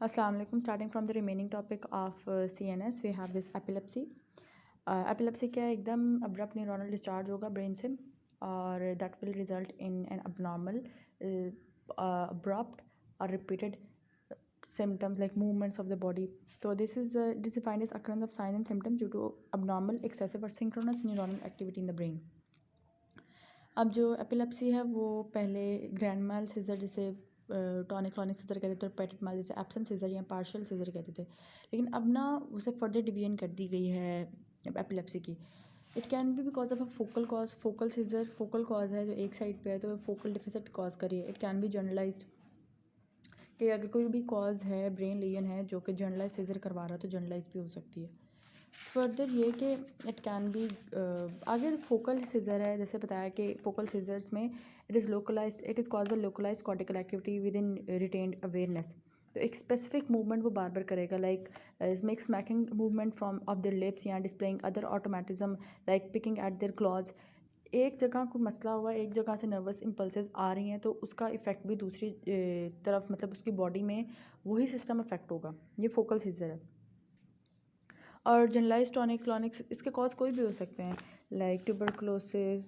Assalamu alaikum. Starting from the remaining topic of CNS, we have this epilepsy. Epilepsy क्या है, एकदम abrupt neuronal discharge होगा brain से और that will result in an abnormal, abrupt or repeated symptoms like movements of the body. So this is defined as occurrence of signs and symptoms due to abnormal, excessive or synchronous neuronal activity in the brain. अब जो epilepsy है वो पहले grand माल scissor जिसे tonic clonic scissor कहते थे और petit माल जिसे एब्सेंट सीजर या पार्शियल सीजर कहते थे, लेकिन अब ना उसे फर्दर डिवीजन कर दी गई है एपिलेप्सी की. It can B because of a focal cause. Focal scissor focal cause है जो एक साइड पे है, तो फोकल डिफिसिट कॉज करिए. इट कैन बी जनरलाइज्ड कि अगर कोई भी कॉज है, ब्रेन लीजन है जो कि जनरलाइज सीजर करवा रहा है तो जनरलाइज भी हो सकती है. फर्दर ये कि इट कैन बी आगे फोकल सीजर है, जैसे बताया कि फोकल सीजर्स में it is localised, it is cause by localised cortical activity within retained awareness. तो एक स्पेसिफिक मूवमेंट वो बार बार करेगा, like make smacking movement from of their lips या displaying other automatism like picking at their clothes. एक जगह कोई मसला हुआ, एक जगह से नर्वस इम्पल्सेस आ रही हैं तो उसका इफ़ेक्ट भी दूसरी तरफ, मतलब उसकी बॉडी में वही सिस्टम इफेक्ट होगा. ये फोकल सीजर है. और जनरलाइज टॉनिक क्लॉनिक इसके कॉज कोई भी हो सकते हैं, like tuberculosis,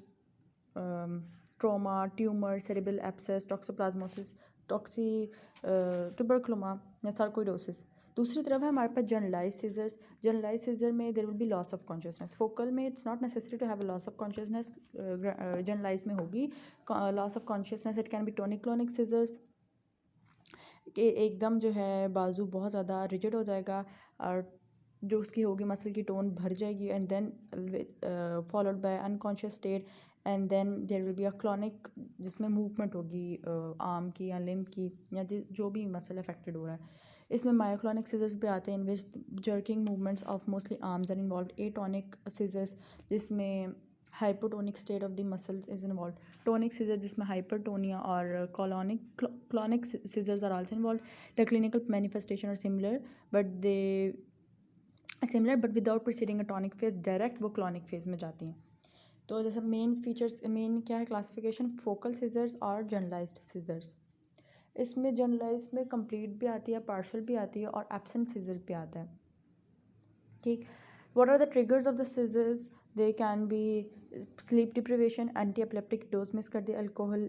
trauma, tumour, cerebral abscess, toxoplasmosis, toxic tuberculoma या सार्कोइडोसिस. दूसरी तरफ है हमारे पास जनरलाइज सीजर्स. जनरलाइज सीजर में there will be loss of consciousness. Focal में it's not necessary to have a loss of consciousness, generalise में होगी loss of consciousness. It can be tonic clonic seizures कि एकदम जो है बाजू बहुत ज़्यादा रिजिड हो जाएगा और जो उसकी होगी मसल की टोन भर जाएगी, and then followed by unconscious state, and then there will be a clonic जिसमें मूवमेंट होगी आर्म की या लिम्ब की या जो भी मसल अफेक्टेड हो रहा है. इसमें मायोक्लॉनिक सीजर्स भी आते हैं in which jerking movements of mostly arms are involve. Atonic seizures जिसमें hypotonic state of the muscle is involve. Tonic seizure जिसमें हाइपरटोनिया और clonic seizures are also involve. The clinical manifestation are similar but without preceding a tonic phase, direct वो clonic phase में जाती हैं. तो जैसे main features, main क्या है क्लासिफिकेशन, फोकल सीजर्स और जनरलाइज्ड सीजर्स. इसमें जनरलाइज में कंप्लीट भी आती है, पार्शियल भी आती है और एब्सेंट सीजर भी आता है. ठीक. What are the triggers of the seizures? They can be sleep deprivation, anti-epileptic dose miss कर दी, alcohol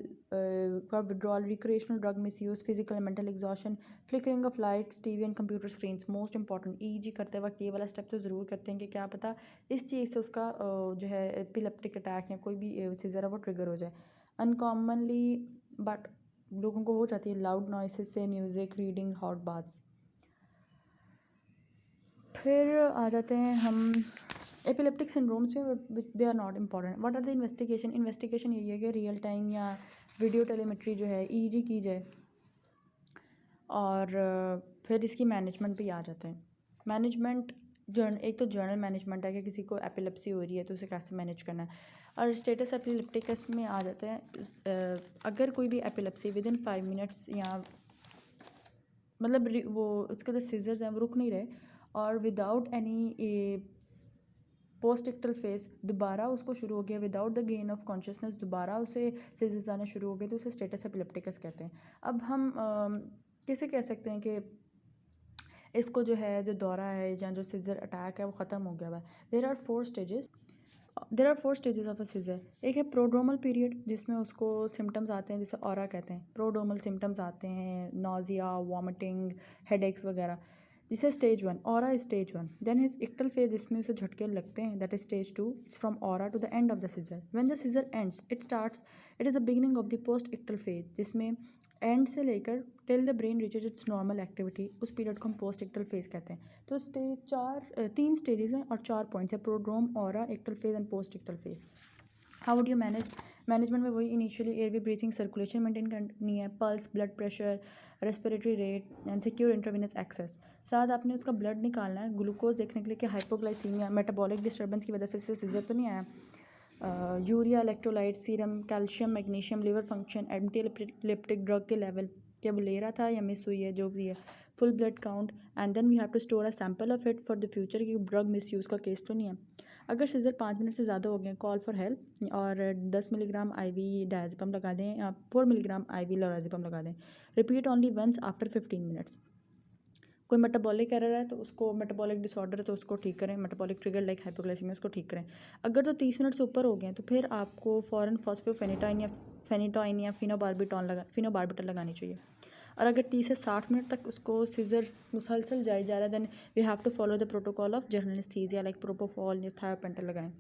का withdrawal, recreational drug misuse, physical and mental exhaustion, flickering of lights, TV and computer screens. Most important, EEG करते वक्त ये वाला step तो ज़रूर करते हैं कि क्या पता इस चीज़ से उसका जो है epileptic attack या कोई भी सीजर है वो ट्रिगर हो जाए. Uncommonly बट लोगों को हो जाती है loud noises से, म्यूज़िक, रीडिंग, हॉट बाथ्स. फिर आ जाते हैं हम एपिलेप्टिक सिंड्रोम्स में, they are not important. What are the investigation? Investigation यही है कि रियल टाइम या वीडियो टेलीमेट्री जो है ईईजी की जाए. और फिर इसकी मैनेजमेंट भी आ जाते हैं. मैनेजमेंट एक तो जर्नल मैनेजमेंट है कि किसी को एपिलेप्सी हो रही है तो उसे कैसे मैनेज करना है. और स्टेटस एपिलेप्टिकस में आ जाते हैं अगर कोई भी एपिलेप्सी विद इन 5 मिनट्स या मतलब वो उसके जो सीजर्स हैं वो रुक नहीं रहे और without any post ictal phase दोबारा उसको शुरू हो गया, without the gain of consciousness दोबारा उसे सीजर्स आना शुरू हो गए, तो उसे स्टेटस एपिलेप्टिकस कहते हैं. अब हम कैसे कह सकते हैं कि इसको जो है जो दौरा है या जो सीजर अटैक है वो ख़त्म हो गया हुआ है. There are 4 stages of a seizure. एक है प्रोड्रोमल पीरियड जिसमें उसको सिम्टम्स आते हैं जिसे ऑरा कहते हैं. प्रोड्रोमल सिम्टम्स आते हैं नोजिया, वॉमिटिंग, हेडेक्स वगैरह. जिसे stage 1, aura is stage 1. Then his ictal phase जिसमें उसे झटके लगते हैं, that is stage 2. It's from aura to the end of the seizure. When the seizure ends it is the beginning of the post ictal phase, जिसमें end से लेकर till the brain reaches its normal activity, उस period को हम post ictal phase कहते हैं. तो तीन स्टेजेस हैं और 4 पॉइंट्स हैं, prodrome, aura, ictal phase and post ictal phase. How would you management में वही initially airway breathing, circulation maintain करनी है, pulse, blood pressure, respiratory rate and secure intravenous access. साथ आपने उसका ब्लड निकालना है ग्लूकोज देखने के लिए कि हाइपोग्लाइसीमिया, मेटाबॉलिक डिस्टर्बेंस की वजह से इससे सीजर तो नहीं आया. Urea, electrolyte, serum, calcium, magnesium, liver function, anti epileptic drug के लेवल क्या वो ले रहा था या मिस हुई है, जो भी है, full blood count, and then we have to store a sample of it for the future कि ड्रग मिस यूज़ का केस तो नहीं है. अगर सीजर 5 मिनट से ज़्यादा हो गए, कॉल फॉर हेल्प और 10 मिलीग्राम IV डायज़ेपम लगा दें या 4 मिलीग्राम IV लोराज़ेपम लगा दें. Repeat only once after 15 minutes. कोई मेटाबॉलिक एरर है तो उसको, मेटाबॉलिक डिसऑर्डर है तो उसको ठीक करें, मेटाबॉलिक ट्रिगर लाइक हाइपोग्लाइसीमिया उसको ठीक करें। अगर तो 30 मिनट से ऊपर हो गए हैं तो फिर आपको फ़ौरन फॉस्फोफेनिटाइन या फिनोबार्बिटल लगानी चाहिए। और अगर 30 से 60 मिनट तक उसको सीजर मुसलसल जाए जा रहा है, then we have to follow the protocol of general anaesthesia like propofol या थायोपेंटल लगाएं।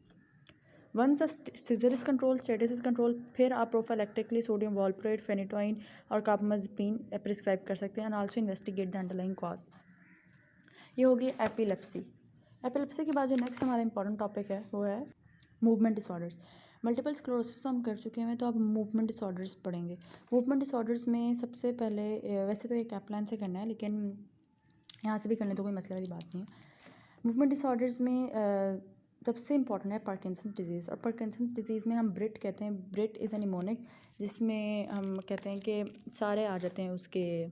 Once the seizure is control, status is control, फिर आप प्रोफाइलेक्टिकली सोडियम वॉलप्रेट, फेनिटोइन और कार्बामाज़ेपिन प्रिस्क्राइब कर सकते हैं, and also investigate the underlying cause. ये होगी एपिलेप्सी। एपिलेप्सी के बाद जो नेक्स्ट हमारा इंपॉर्टेंट टॉपिक है वो है मूवमेंट डिसऑर्डर्स। मल्टीपल स्क्लेरोसिस तो हम कर चुके हैं, तो अब मूवमेंट डिसऑर्डर्स पढ़ेंगे। मूवमेंट डिसऑर्डर्स में सबसे पहले वैसे तो ये कैपलान से करना है, लेकिन यहाँ से भी करने तो कोई मसले वाली बात नहीं है। मूवमेंट डिसऑर्डर्स में सबसे इंपॉर्टेंट है पार्किंसंस डिजीज़। और पार्किंसंस डिजीज़ में हम ब्रिट कहते हैं। ब्रिट इज़ एन निमोनिक, जिसमें हम कहते हैं कि सारे आ जाते हैं उसके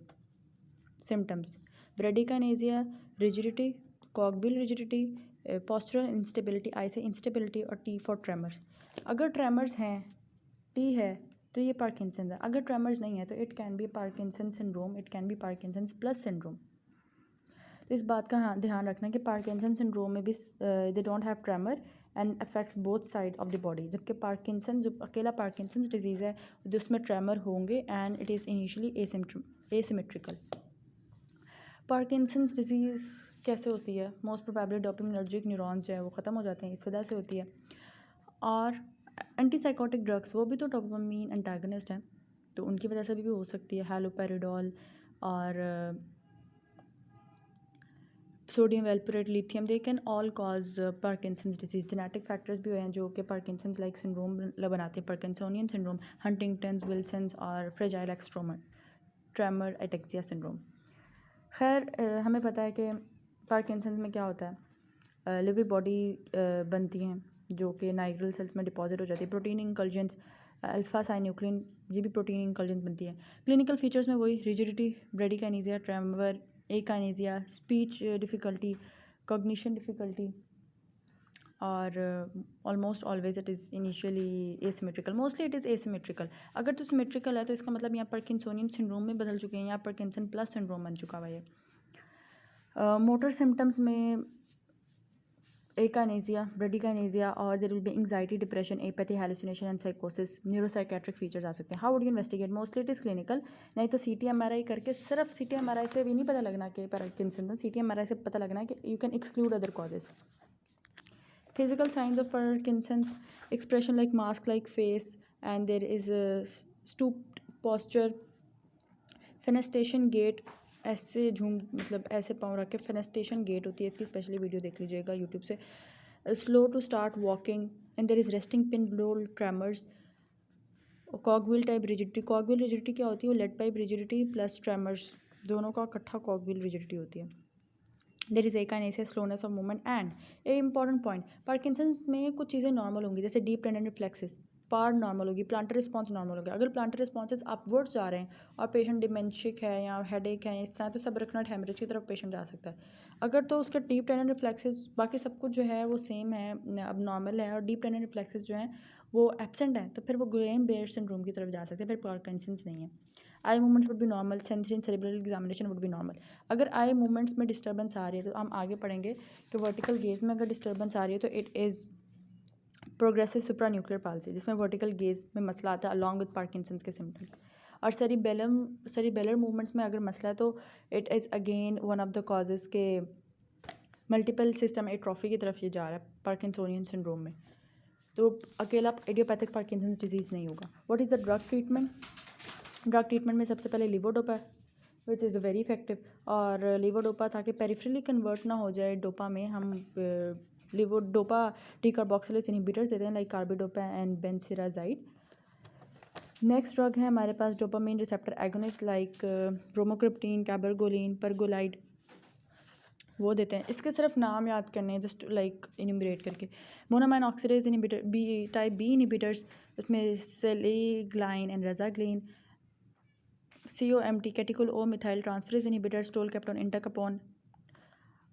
symptoms: bradykinesia, rigidity, cogwheel rigidity, postural instability, I से इंस्टेबिलिटी, और टी फॉर ट्रेमर्स। अगर ट्रेमर्स हैं, टी है, तो ये पार्किंसन है। अगर ट्रेमर्स नहीं है तो it can B Parkinson syndrome, it can B Parkinson plus syndrome. तो इस बात का ध्यान रखना कि पार्किंसन सिंड्रोम में भी they don't have tremor and affects both side of the body, जबकि पार्किंसन जो अकेला पार्किंसन डिजीज़ है जिसमें ट्रेमर होंगे and it is initially asymmetrical. Parkinson's disease कैसे होती है? मोस्ट प्रोबेबली डोपामिनर्जिक न्यूरॉन्स जो है वो ख़त्म हो जाते हैं, इस वजह से होती है। और एंटीसाइकोटिक ड्रग्स, वो भी तो डोपामिन एंटागनिस्ट हैं, तो उनकी वजह से भी हो सकती है। हैलोपेरिडोल और sodium valproate, lithium, they can all cause Parkinson's disease. Genetic factors भी हैं जो कि पार्किंसंस लाइक सिंड्रोम बनाते हैं, पार्किंसोनियन सिंड्रोम, हंटिंगटन्स, विल्सन्स और fragile X tremor, ataxia syndrome. खैर हमें पता है कि पार्किंसंस में क्या होता है, लिवर बॉडी बनती हैं जो कि नाइग्रल सेल्स में डिपॉजिट हो जाती है। प्रोटीन इंकल्जेंस, अल्फा साइन्यूक्लिन, ये भी प्रोटीन इंकल्जेंस बनती है। क्लिनिकल फीचर्स में वही rigidity, bradykinesia, tremor, akinesia, speech difficulty, cognition difficulty, और almost always it is initially asymmetrical. Mostly it is asymmetrical. अगर तो सिमेट्रिकल है तो इसका मतलब यहाँ पार्किंसोनियन सिंड्रोम में बदल चुके हैं, यहाँ पार्किंसन प्लस सिंड्रोम बन चुका हुआ है। मोटर सिम्टम्स में एकानेजिया, ब्रेडिकाइनेजिया, और there will be anxiety, depression, apathy, hallucination and साइकोसिस। न्यूरोसाइकेट्रिक फीचर्स आ सकते हैं। How would you investigate? Mostly it is clinical, नहीं तो CT MRI करके। सिर्फ CT MRI से भी नहीं पता लगना कि पार्किंसन है, CT MRI से पता लगना है कि you can exclude other causes. Physical signs of Parkinson's: expression like mask-like face, and there is a stooped posture, festination gait, ऐसे झूम मतलब ऐसे पाँव रख के फेनेस्टेशन गेट होती है इसकी, स्पेशली वीडियो देख लीजिएगा यूट्यूब से। Slow to start walking, and there is resting pill roll tremors. Cogwheel type rigidity, cogwheel rigidity क्या होती है? वो lead pipe rigidity plus tremors, दोनों का इकट्ठा कॉगविल रिजिडिटी होती है। There is akinesia, slowness of movement, and a important point, Parkinson's में कुछ चीज़ें नॉर्मल होंगी, जैसे deep tendon reflexes, power normal होगी, प्लांटर रिस्पॉन्स नॉर्मल होगा। अगर प्लांटर रिस्पॉन्सेस अपवर्ड्स जा रहे हैं और पेशेंट डिमेंशिक है या हेडेक है इस तरह, तो सब रेक्नोइड हेमरेज की तरफ पेशेंट जा सकता है। अगर तो उसके डीप टेंडन रिफ्लेक्सेस, बाकी सब कुछ जो है वो सेम है, अब नॉर्मल है, और डीप टेंडन रिफ्लेक्सेस जो हैं वो एब्सेंट हैं, तो फिर वो गुलेन बेयर सिंड्रोम की तरफ जा सकते हैं, फिर पार्किंसंस नहीं है। Eye movements would be normal, sensory and cerebral examination would be normal. अगर आई मूवमेंट्स में डिस्टर्बेंस आ रही है तो हम आगे पढ़ेंगे कि वर्टिकल गेज में अगर डिस्टर्बेंस आ रही है तो इट इज़ प्रोग्रेसिव सुप्रान्यूक्लियर पाल्सी, जिसमें वर्टिकल गेज में मसला आता है अलॉन्ग विद पार्किंसंस के सिम्टम्स। और सेरिबेलर मूवमेंट्स में अगर मसला है तो it is again one of the causes के मल्टीपल सिस्टम एट्रोफी की तरफ ये जा रहा है पार्किंसोनियन सिंड्रोम में, तो अकेला इडियोपैथिक पार्किंसंस डिजीज़ नहीं होगा। What is the drug treatment? Drug treatment में सबसे पहले levodopa, which is very effective. और लिवोडोपा ताकि पेरिफेरली कन्वर्ट ना हो जाए डोपा में, हम लिवोडोपा डीकार्बोक्सिलेज इनहिबिटर्स देते हैं like carbidopa and benserazide. Next drug है हमारे पास dopamine receptor agonist like bromocriptine, cabergoline, pergolide, वो देते हैं। इसके सिर्फ नाम याद करने हैं जस्ट लाइक इन्यूमरेट करके। Monoamine oxidase inhibitor, type B inhibitors, उसमें selegiline and rasagiline. COMT, catechol O methyl transferase inhibitor, tolcapone, entacapone,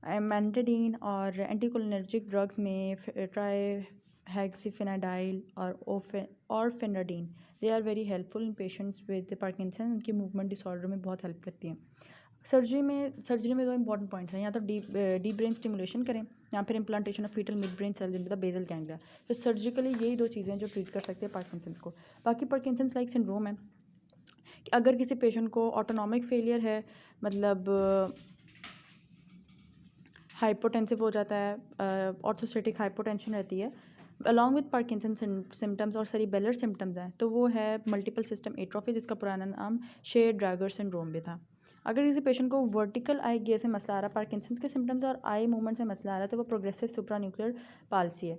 amantadine. और एंटीकोलिनर्जिक ड्रग्स में ट्राईहेक्सिफेनाडाइल और phenadine, they are very helpful in patients with Parkinson, उनकी movement disorder में बहुत help करती हैं। Surgery में दो इंपॉर्टेंट पॉइंट्स हैं, या तो डीप ब्रेन स्टिमुलेशन करें या फिर implantation of fetal mid brain cells in the basal ganglia. तो सर्जिकली यही दो चीज़ें जो ट्रीट कर सकते हैं पार्किंसंस को। बाकी पार्किंसंस लाइक सिंड्रोम है कि अगर किसी पेशेंट को ऑटोनॉमिक फेलियर है, मतलब हाइपोटेंसिव हो जाता है, ऑर्थोस्टेटिक हाइपोटेंशन रहती है अलॉन्ग विद पार्किंसन सिम्टम्स और सेरिबेलर सिम्टम्स हैं, तो वो है मल्टीपल सिस्टम एट्रोफी, जिसका पुराना नाम शेयर ड्रैगर सिंड्रोम भी था। अगर किसी पेशेंट को वर्टिकल आई गियर से मसला आ रहा है, पार्किंसन के सिम्टम्स और आई मूवमेंट से मसला आ रहा है, तो वो प्रोग्रेसिव सुप्रान्यूक्लियर पाल्सी है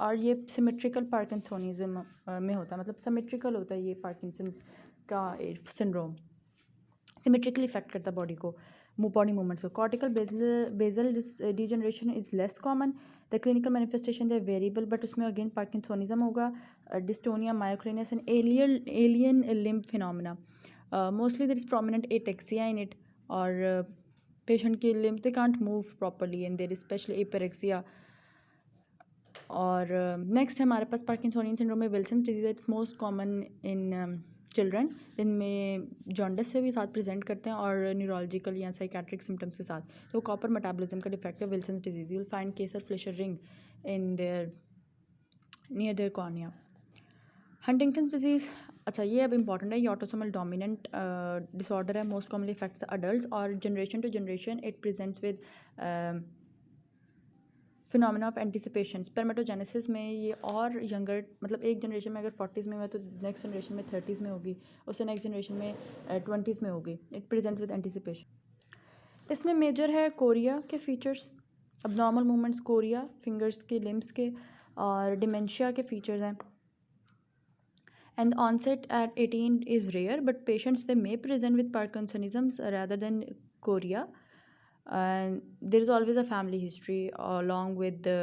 और ये सिमेट्रिकल पार्किंसोनिज्म में होता है, मतलब सिमेट्रिकल होता है ये पार्किंसंस का सिंड्रोम, सिमेट्रिकली इफेक्ट करता है बॉडी को, बॉडी मूवमेंट्स को। Cortical basal degeneration is less common, the clinical manifestation है वेरिएबल, बट उसमें अगेन पार्किंसोनिज्म होगा, dystonia, myoclonus and alien limb phenomena. Mostly there is prominent ataxia in it, और patient के limb they can't move properly and there is specially apraxia. और next हमारे पास parkinsonian syndrome में Wilson's disease, it's most common in children, जिनमें jaundice से भी साथ प्रेजेंट करते हैं और न्यूरोलॉजिकल या साइकेट्रिक सिम्टम्स के साथ। तो कॉपर मेटाबॉलिज्म का डिफेक्ट है Wilson's disease. You will find Kayser Fleischer ring in their near their cornea. Huntington's disease, अच्छा ये अब इंपॉर्टेंट है, ये ऑटोसोमल डोमिनेंट डिसऑर्डर है, मोस्ट कॉमनली इफेक्ट्स अडल्ट और generation to generation it presents with phenomena of anticipation. Spermatogenesis में ये और यंगर, मतलब एक जनरेशन में अगर 40s में हुआ तो नेक्स्ट जनरेशन में 30s में होगी, उससे नेक्स्ट जनरेशन में 20s में होगी। It presents with anticipation. इसमें मेजर है कोरिया के features, abnormal movements Korea, fingers के, लिम्स के, और डिमेंशिया के फीचर्स हैं। And the onset at 18 is rare, but patients they may present with Parkinsonism rather than chorea. And there is always a family history along with the,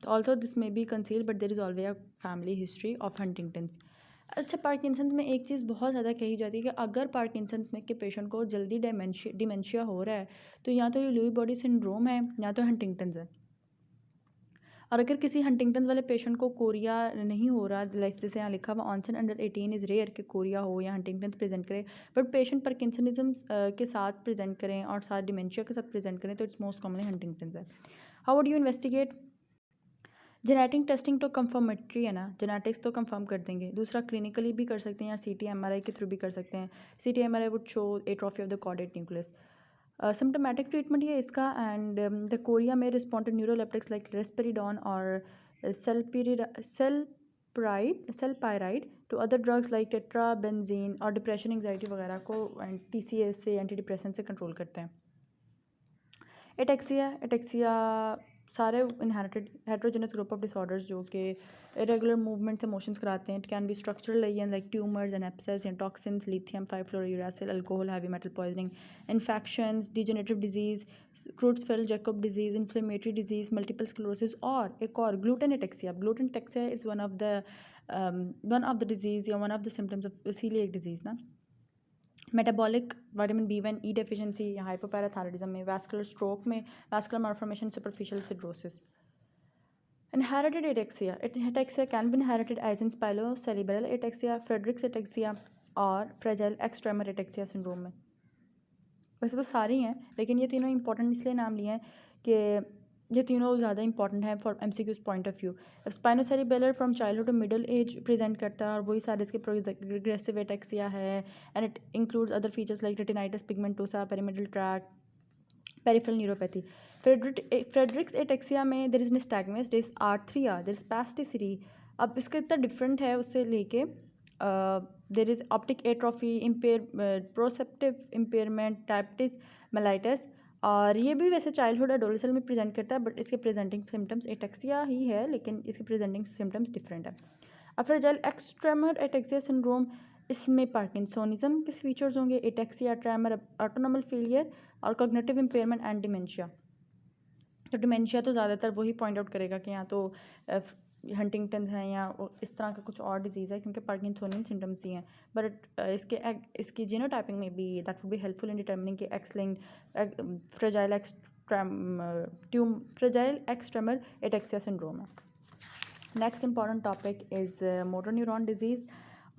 although this may be concealed, but there is always a family history of Huntington's. अच्छा, Parkinson's में एक चीज़ बहुत ज़्यादा कही जाती है कि अगर पार्किंसंस में के पेशेंट को जल्दी डिमेंशिया हो रहा है, तो या तो ये लुई बॉडी सिंड्रोम है या तो हंटिंगटन्स है। और अगर किसी हंटिंगटन्स वाले पेशेंट को कोरिया नहीं हो रहा, लाइक जैसे यहाँ लिखा हुआ ऑनसेट अंडर 18 इज़ रेयर कि कोरिया हो या हंटिंगटन्स प्रेजेंट करे, बट पेशेंट पार्किंसनिज्म के साथ प्रेजेंट करें और साथ डिमेंशिया के साथ प्रेजेंट करें, तो इट्स मोस्ट कॉमनली हंटिंगटन्स है। How would you investigate? Genetic testing तो कंफर्मेटरी है ना, जेनेटिक्स तो कंफर्म कर देंगे। दूसरा क्लिनिकली भी कर सकते हैं या CT/MRI के थ्रू भी कर सकते हैं। CT/MRI would show atrophy of the chordate nucleus. Symptomatic treatment ये इसका, एंड द कोरिया में रिस्पॉन्ड टू न्यूरोलेप्टिक्स लाइक रेस्पेरिडॉन और सेलपायराइड टू अदर ड्रग्स लाइक टेट्राबेंजीन, और डिप्रेशन, एंग्जाइटी वगैरह को TCS से, एंटी डिप्रेशन से कंट्रोल करते हैं। एटेक्सिया सारे inherited heterogenous group of disorders जो कि इरेगुलर मूवमेंट्स इमोशंस कराते हैं। It can be structural lesion like tumours and abscess and toxins, lithium, 5-fluorouracil, alcohol, heavy metal poisoning, infections, degenerative disease, Creutzfeldt Jakob disease, inflammatory disease, multiple sclerosis, और एक और gluten ataxia. Gluten ataxia is one of the disease या one of the symptoms of coeliac disease ना। Metabolic vitamin B1 E deficiency या हाइपोपैराथायरॉइडिज्म में, vascular stroke में, vascular malformation, superficial siderosis. Inherited ataxia can be inherited as in spinocerebellar ataxia, Friedreich's ataxia और fragile X tremor ataxia syndrome में। वैसे तो सारी हैं, लेकिन ये तीनों इंपॉर्टेंट इसलिए नाम लिए हैं कि ये तीनों ज़्यादा इंपॉर्टेंट है for MCQ's point of view. Spinocerebellar from childhood to middle age present करता है, और वही सारे इसके प्रोग्रेसिव एटेक्सिया है, and it includes other features like retinitis pigmentosa, pyramidal tract, peripheral neuropathy. Friedreich's ataxia में there is nystagmus, there is dysarthria, there is spasticity. अब इसका इतना डिफरेंट है उससे लेके, there is optic atrophy, proprioceptive impairment, diabetes mellitus, और ये भी वैसे चाइल्डहुड एडोलेसेंस में प्रेजेंट करता है, बट इसके प्रेजेंटिंग सिम्टम्स एटेक्सिया ही है, लेकिन इसके प्रेजेंटिंग सिम्टम्स डिफरेंट है। अब fragile X tremor ataxia syndrome, इसमें पार्किंसोनिज्म के फीचर्स होंगे, एटेक्सिया, ट्रेमर, ऑटोनॉमल फेलियर और कॉग्निटिव इम्पेयरमेंट एंड डिमेंशिया। तो डिमेंशिया तो ज़्यादातर वही पॉइंट आउट करेगा कि या तो हंटिंगटन्स हैं या इस तरह का कुछ और डिजीज़ है, क्योंकि पार्किंसोनियन सिम्टम्स ही हैं। बट इसकी जीनोटाइपिंग में भी that would be helpful in determining कि X linked fragile X tremor ataxia syndrome है। Next important topic is motor neuron disease,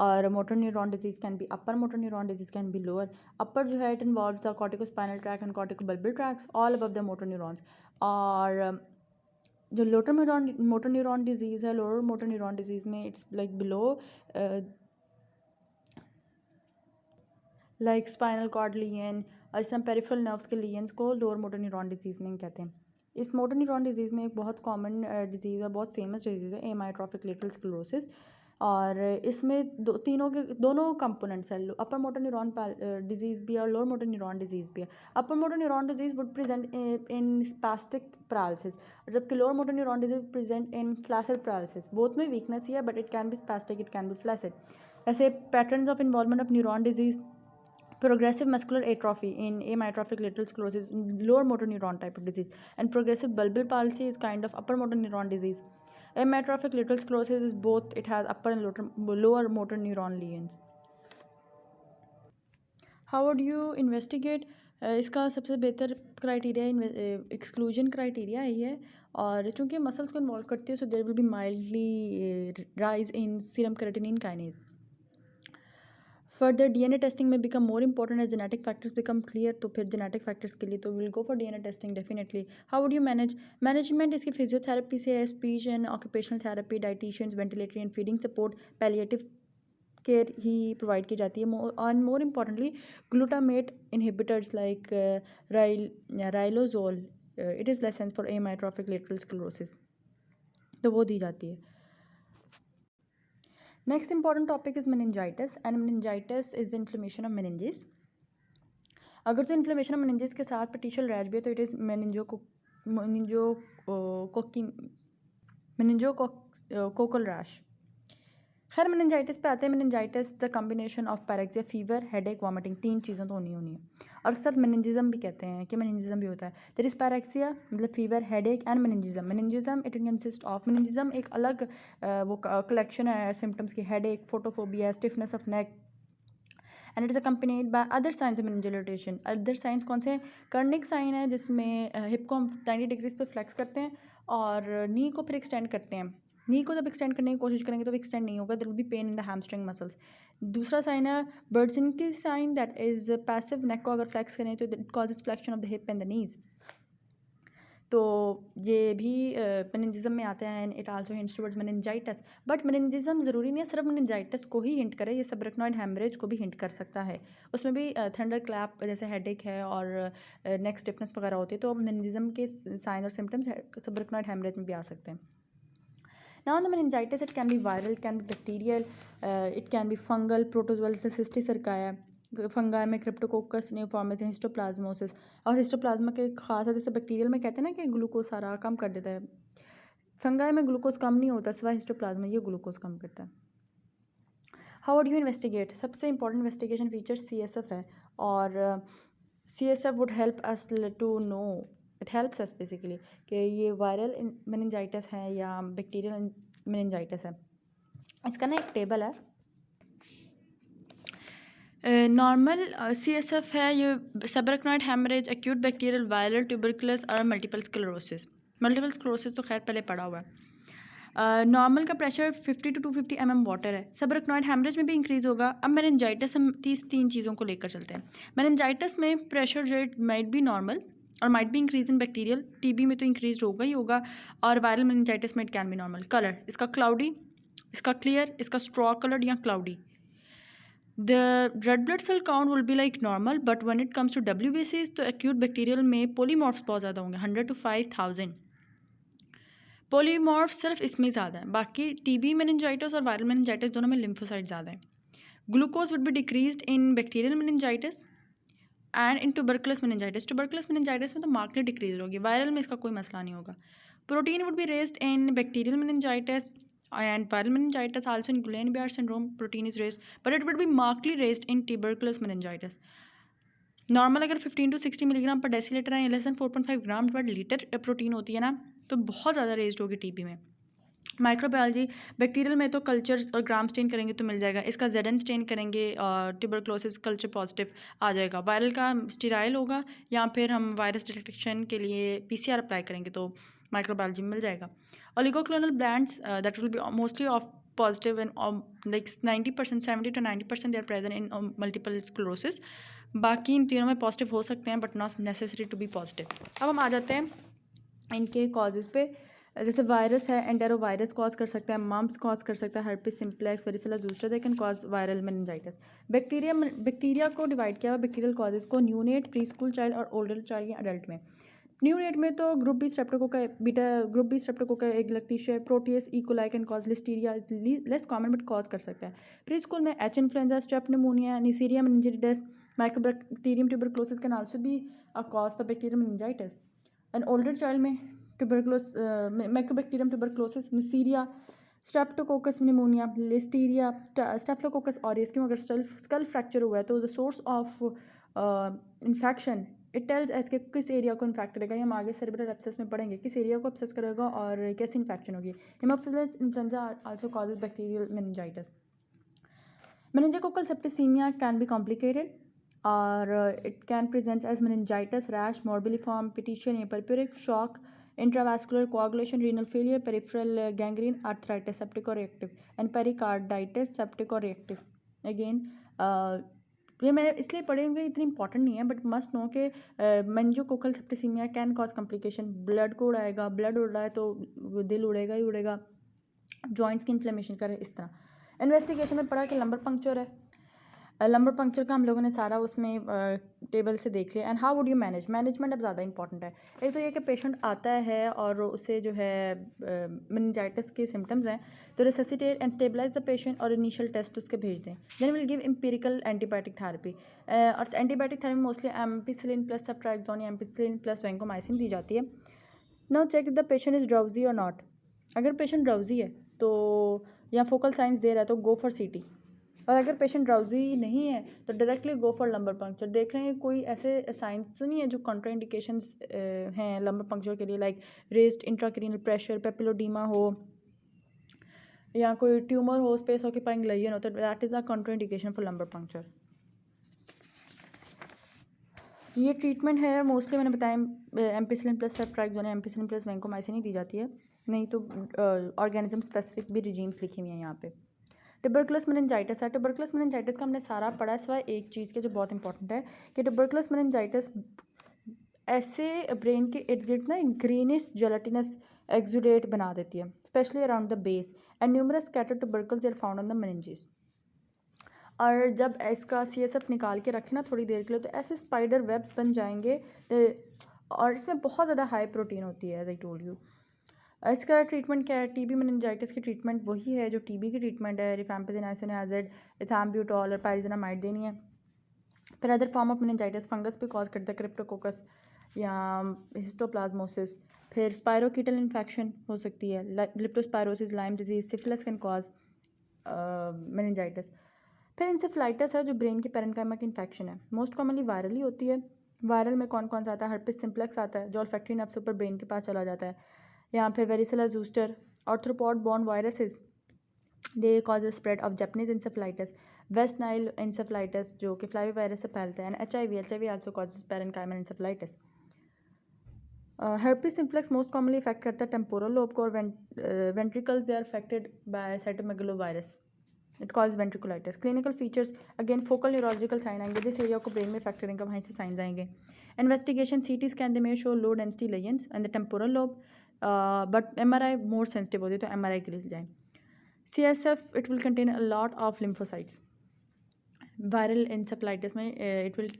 और motor neuron disease can be upper, motor neuron disease can be lower. Upper जो है it involves the corticospinal tract and corticobulbar tracts all above the motor neurons. और जो motor neuron disease है, lower motor neuron disease में it's like below like spinal cord legion और इस तरह peripheral nerves के लीजन्स को लोअर मोटर न्यूरॉन डिजीज़ में कहते हैं. इस मोटर न्यूरॉन डिजीज़ में एक बहुत कॉमन डिजीज़ है, बहुत फेमस डिजीज़ है एमायोट्रोफिक लेटरल स्क्लेरोसिस. और इसमें दोनों कंपोनेंट्स है, अपर मोटर न्यूरॉन डिजीज़ भी है और लोअर मोटर न्यूरॉन डिजीज़ भी है. Upper motor neuron disease would present in spastic paralysis, जबकि lower motor neuron disease present in flaccid paralysis. Both में वीकनेस ही है but it can be spastic, it can be flaccid. ऐसे patterns of involvement of neuron disease: progressive muscular atrophy in amyotrophic lateral sclerosis, lower motor neuron type of disease, and progressive bulbar palsy is kind of upper motor neuron disease. Amyotrophic lateral sclerosis is both, it has upper and lower motor neuron lesions. How would you investigate? इसका सबसे बेहतर criteria exclusion criteria ही है. और चूँकि muscles को involve करती है so there will be mildly rise in serum creatinine kinase. Further DNA testing में become more important as genetic factors become clear. तो फिर जेनेटिक फैक्टर्स के लिए तो will go for DNA testing definitely. How would you management इसकी physiotherapy से है, speech and occupational therapy, dieticians, ventilatory and feeding support, palliative care ही provide की जाती है. And more importantly glutamate inhibitors like राइलोजोल, it is license for amyotrophic lateral sclerosis, तो वो दी जाती है. Next important topic is meningitis, and meningitis is the inflammation of meninges. अगर तो इन्फ्लेमेशन ऑफ meninges के साथ पेटिशियल रैश भी है तो इट इज़ मेनिंजोकोकल रैश. खैर मेनिंजाइटिस पे आते हैं. Meningitis the combination of pyrexia, fever, headache, vomiting, 3 चीज़ें तो होनी है. और साथ मेनिंजिज्म भी कहते हैं कि मेनिंजिज्म भी होता है. देयर इज़ पैरेक्सिया मतलब fever, headache and meningism. Meningism it consist of, meningism एक अलग वो कलेक्शन है सिम्टम्स की. Headache, photophobia, stiffness of neck, and it is accompanied by other signs of meningeal irritation. Other signs कौन से? Kernig sign है जिसमें हिप को हम 90 डिग्रीज पर फ्लेक्स करते हैं और नी को फिर एक्सटेंड करते हैं. नी को जब एक्सटेंड करने की कोशिश करेंगे तो एक्सटेंड नहीं होगा, there will be pain in the hamstring muscles. दूसरा साइन है Brudzinski sign, that is passive. Neck को अगर फ्लेक्स करें तो it causes flexion of the hip and the knees. तो ये भी मेनिंजिज्म में आते हैं. It also hints towards meningitis. But meningism ज़रूरी नहीं है सिर्फ मेनिंजाइटिस को ही हिंट करे, ये सबरेक्नॉइड हेमरेज को भी हिंट कर सकता है. उसमें भी थंडर क्लैप जैसे हेडेक है और नेक स्टिफनेस वगैरह होती है, तो मेनिंजिज्म के साइन और सिम्टम्स सबरेक्नॉइड हेमरेज में भी आ सकते हैं. Now the meningitis, it can be viral, it can be bacterial, it can be fungal, protozoal जैसे सिस्टिक सरकाया. फंगाई में क्रिप्टोकोकस न्यूफॉर्मिस, हिस्टोप्लाज्मोसिस. और हिस्टोप्लाज्मा के खास है, जैसे बैक्टीरियल में कहते हैं ना कि ग्लूकोज सारा कम कर देता है. फंगाई में ग्लूकोज कम नहीं होता, सिवाय हिस्टोप्लाज्मा ये ग्लूकोज कम करता है. How would you investigate? सबसे इंपॉर्टेंट इन्वेस्टिगेशन फीचर CSF है. और CSF would help us to know, it helps us basically कि ये वायरल मेनिंजाइटिस है या बैक्टीरियल मेनिंजाइटिस है. इसका ना एक टेबल है. नॉर्मल CSF है ये subarachnoid haemorrhage, acute bacterial, viral, tuberculous और मल्टीपल स्क्लेरोसिस. मल्टीपल स्क्लेरोसिस तो खैर पहले पढ़ा हुआ है. नॉर्मल का प्रेशर 50 to 250 mm वाटर है. सबरेक्नॉइड हेमरेज में भी इंक्रीज़ होगा. अब मेनिंजाइटिस हम 3 चीज़ों को लेकर चलते हैं. मेनिंजाइटिस में pressure rate might be normal और might be increase in bacterial. TB में तो इंक्रीज होगा ही होगा. और वायरल मेनिंजाइटिस में it can be normal. Colour इसका क्लाउडी, इसका क्लियर, इसका स्ट्रॉ कलर्ड या cloudy. The red blood cell count will be like normal, but when it comes to WBCs तो एक्यूट बैक्टीरियल में पोलीमॉर्फ्स बहुत ज़्यादा होंगे, 100 to 5000 पोलीमॉर्फ सिर्फ इसमें ज़्यादा है. बाकी TB मेनिंजाइटिस और वायरल मेनिंजाइटिस दोनों में लिम्फोसाइट ज़्यादा है. Glucose would be decreased in bacterial meningitis and in tuberculous meningitis. Tuberculous meningitis में तो मार्केटली डिक्रीज होगी. वायरल में इसका कोई मसला नहीं होगा. Protein would be raised in bacterial meningitis and viral meningitis. Also in Guillain-Barré syndrome protein is raised, but it would be markedly raised in tuberculous meningitis. Normal अगर 15 to 60 मिलीग्राम पर decilitre है, less than 4.5 ग्राम पर litre protein होती है ना, तो बहुत ज़्यादा रेज्ड होगी TB में. माइक्रोबायोलॉजी, बैक्टीरियल में तो कल्चर और ग्राम स्टेन करेंगे तो मिल जाएगा. इसका ZN स्टेन करेंगे और ट्यूबरक्लोसिस कल्चर पॉजिटिव आ जाएगा. वायरल का स्टेराइल होगा या फिर हम वायरस डिटेक्शन के लिए PCR अप्लाई करेंगे तो माइक्रोबायोलॉजी में मिल जाएगा. Oligoclonal bands that will be mostly of positive in like 90%, 70 to 90% they are present in multiple sclerosis. बाकी इन तीनों में पॉजिटिव हो सकते हैं but not necessary to be positive. अब हम आ जाते हैं इनके कॉजेज़ पे. जैसे वायरस है, एंटेरोवायरस कॉज कर सकता है, मम्प्स कॉज कर सकता है, herpes simplex, varicella zoster, they can cause viral meningitis. Bacteria को डिवाइड किया हुआ बैक्टीरियल कॉजेज़ को न्यूनेट, प्री स्कूल चाइल्ड और ओल्डर चाइल्ड या अडल्ट में. न्यूनेट में तो ग्रुप बी स्ट्रेप्टोकोका एक लैक्टिशिया, proteus, E coli can cause, listeria less common but cause कर सकता है. प्री स्कूल में H influenza, strep pneumonia, Neisseria meningitis, mycobacterium tuberculosis can also be a cause for bacterial meningitis. And older child में mycobacterium tuberculosis, Neisseria, streptococcus pneumonia, listeria, staphylococcus aureus. क्यों? अगर skull fracture हुआ है तो the source of infection it tells us के किस area को infect करेगा. हम आगे सेरेब्रल एब्सेस में पढ़ेंगे किस एरिया को एब्सेस करेगा और कैसी इन्फेक्शन होगी. Haemophilus influenza also causes bacterial meningitis. Meningococcal septicaemia can be complicated और it can present as meningitis, rash, morbilliform, petechial, purpuric shock, intravascular coagulation, renal failure, peripheral gangrene, arthritis, septic or reactive, and pericarditis, septic or reactive. Again, ये मैंने इसलिए पढ़े हुए इतनी important नहीं है but must know के meningococcal septicaemia can cause complication. Blood को उड़ाएगा, ब्लड उड़ रहा है तो दिल उड़ेगा ही उड़ेगा, जॉइंट्स की इन्फ्लेमेशन करे इस तरह. इन्वेस्टिगेशन में पढ़ा कि लंबर पंक्चर है. लंबर पंक्चर का हम लोगों ने सारा उसमें टेबल से देख लिया. And how would you management अब ज़्यादा इंपॉर्टेंट है. एक तो ये कि पेशेंट आता है और उसे जो है मेनिंजाइटिस के सिम्टम्स हैं तो resuscitate and stabilise the patient और इनिशियल टेस्ट उसके भेज दें. Then will give empirical antibiotic therapy. और antibiotic therapy mostly ampicillin plus ceftriaxone या एम्पिसिलिन प्लस वैंकोमाइसिन दी जाती है. Now check the patient is drowsy और नॉट. अगर पेशेंट ड्राउजी है तो या फोकल साइंस दे रहा है तो गो फॉर सीटी. और अगर पेशेंट ड्राउजी नहीं है तो directly go for lumbar puncture. देख रहे हैं कोई ऐसे साइंस तो नहीं है जो कॉन्ट्राइंडिकेशंस हैं लंबर पंक्चर के लिए, लाइक रेज्ड इंट्राक्रीनल प्रेशर, पेपिलोडीमा हो या कोई ट्यूमर हो, स्पेस ऑक्यूपाइंग लेजन हो, तो that is a contraindication for lumbar puncture. ये ट्रीटमेंट है मोस्टली मैंने बताया ampicillin plus ceftriaxone, ampicillin plus vancomycin ही दी जाती है. नहीं तो ऑर्गेनिज्म स्पेसिफिक भी रिजीम्स लिखी हुई हैं यहाँ पे. ट्यूबरकुलस मेनिंजाइटिस है. ट्यूबरकुलस मेनिंजाइटिस का हमने सारा पढ़ा है सिवाय एक चीज़ के जो बहुत इंपॉर्टेंट है कि ट्यूबरकुलस मेनिंजाइटिस ऐसे ब्रेन के इर्द गिर्द ना ग्रीनिश जेलेटिनस एक्सुडेट बना देती है specially around the base. And numerous scattered tubercles are found on the meninges. और जब इसका CSF निकाल के रखें ना थोड़ी देर के लिए तो ऐसे स्पाइडर वेब्स बन जाएंगे और इसमें बहुत ज़्यादा हाई प्रोटीन होती है एज आई टोल्ड यू. इसका ट्रीटमेंट क्या है? टीबी मेनिंजाइटिस की ट्रीटमेंट वही है जो टीबी की ट्रीटमेंट है. रिफैम्पिसिन, आइसोनियाजिड, इथाम्ब्यूटॉल और पाइरिजनामाइड देनी है. फिर other form of meningitis fungus भी कॉज करता है, क्रिप्टोकोकस या हिस्टोप्लाज्मोसिस. फिर स्पायरोकीटल इन्फेक्शन हो सकती है, leptospirosis, Lyme disease, syphilis can cause meningitis. फिर इंसेफ्लाइटिस है जो ब्रेन के पेरेन्काइमा की इन्फेक्शन है. मोस्ट कॉमनली वायरल ही होती है. वायरल में कौन कौन सा आता है? हर्पिस सिम्प्लेक्स आता है जो ऑल्फैक्टरी नर्व से ऊपर ब्रेन के पास चला जाता है. यहाँ पे varicella zoster, arthropod borne viruses, they cause the spread of Japanese encephalitis. West Nile encephalitis जो कि फ्लाई वायरस से फैलता है. And HIV also causes parenchymal encephalitis. Herpes simplex most commonly affect करता है टेम्पोरल लोब को और ventricles they are affected by cytomegalovirus. It cause ventriculitis. Clinical features again focal neurological sign आएंगे. जिस एरिया को ब्रेन में इफेक्ट करेंगे वहीं से साइंस आएंगे. Investigation CT scan they may show low density lesions and the temporal lobe but MRI more sensitive होती है तो MRI के लिए जाएँ. CSF it will contain a lot of lymphocytes. Viral encephalitis में it will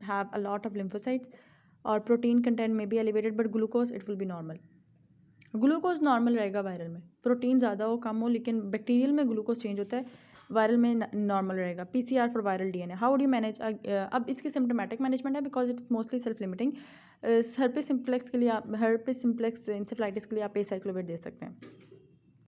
have a lot of lymphocytes और protein content may be elevated but glucose it will be normal. Glucose normal रहेगा viral में, protein ज़्यादा हो कम हो, लेकिन bacterial में glucose change होता है, वायरल में नॉर्मल रहेगा. PCR for viral DNA. How do you manage? अब इसकी सिम्टोमेटिक मैनेजमेंट है because it's mostly self limiting. Herpes simplex के लिए आप इंसेफ्लाइटिस के लिए आप एसाइक्लोविर दे सकते हैं.